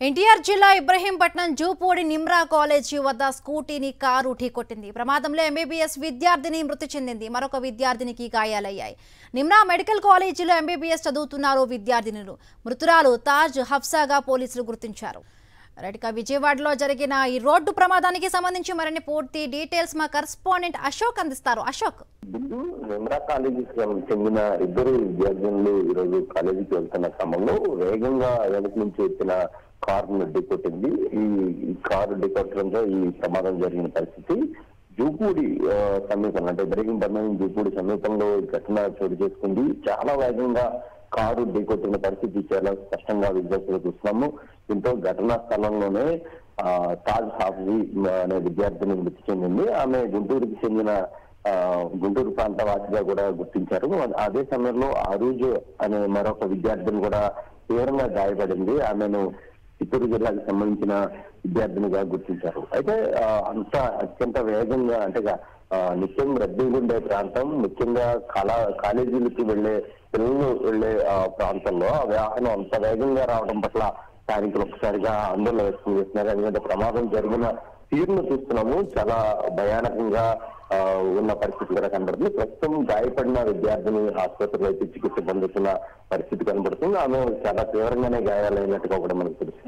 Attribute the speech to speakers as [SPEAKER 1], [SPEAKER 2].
[SPEAKER 1] ఎన్టీఆర్ జిల్లా ఇబ్రహీంపట్నం జూపూడి నిమ్రా కాలేజీ వద్ద స్కూటీని కారు ఢీకొట్టింది. ప్రమాదంలో ఎంబీబీఎస్ విద్యార్థిని మృతి చెందింది. మరొక విద్యార్థినికి గాయాలయ్యాయి. నిమ్రా మెడికల్ కాలేజీలో ఎంబీబీఎస్ చదువుతున్నారు విద్యార్థినులు. మృతురాలు తాజ్ హఫ్సాగా పోలీసులు గుర్తించారు. రైట్గా విజయవాడలో జరిగిన ఈ రోడ్డు ప్రమాదానికి సంబంధించి మరిన్ని పూర్తి డీటెయిల్స్ మా కరెస్పాండెంట్ అశోక్ అందిస్తారు. అశోక్,
[SPEAKER 2] నిమ్రా కాలేజీకి చెందిన ఇద్దరు విద్యార్థులు ఈరోజు కాలేజీకి వెళ్తున్న క్రమంలో వేగంగా వెనక నుంచి వచ్చిన కారును ఢీకొట్టింది. ఈ కారు ఢీకొట్టడంతో ఈ ప్రమాదం జరిగిన పరిస్థితి. జూపూడి సమీపంలో అంటే ఇబ్రహీంపట్నం జూపూడి సమీపంలో ఈ ఘటన చోటు చేసుకుంది. చాలా వేగంగా కారు ఢీకొట్టిన పరిస్థితి చాలా స్పష్టంగా విద్యార్థులు చూస్తున్నాము. దీంతో ఘటనా స్థలంలోనే తాజ్ హాఫీ అనే విద్యార్థిని మృతి చెందింది. ఆమె గుంటూరుకి చెందిన గుంటూరు ప్రాంత వాసిగా కూడా గుర్తించారు. అదే సమయంలో అరూజ్ అనే మరొక విద్యార్థిని కూడా తీవ్రంగా గాయపడింది. ఆమెను చిత్తూరు జిల్లాకు సంబంధించిన విద్యార్థినిగా గుర్తించారు. అయితే అత్యంత వేగంగా అంటే నిత్యం రద్దీగా ఉండే ప్రాంతం, ముఖ్యంగా కాలేజీలకు పిల్లలు వెళ్లే ప్రాంతంలో ఆ వాహనం అంత వేగంగా రావడం పట్ల స్థానికులు ఒకసారిగా ఆందోళన వ్యక్తం చేస్తున్నారు. ఎందుకంటే ప్రమాదం జరిగిన తీరును చూస్తున్నాము, చాలా భయానకంగా ఉన్న పరిస్థితి కూడా కనబడుతుంది. ప్రస్తుతం గాయపడిన విద్యార్థిని ఆసుపత్రిలో అయితే చికిత్స పొందుతున్న పరిస్థితి కనబడుతుంది. ఆమె చాలా తీవ్రంగానే గాయాలైనట్టుగా కూడా మనకు తెలుస్తుంది.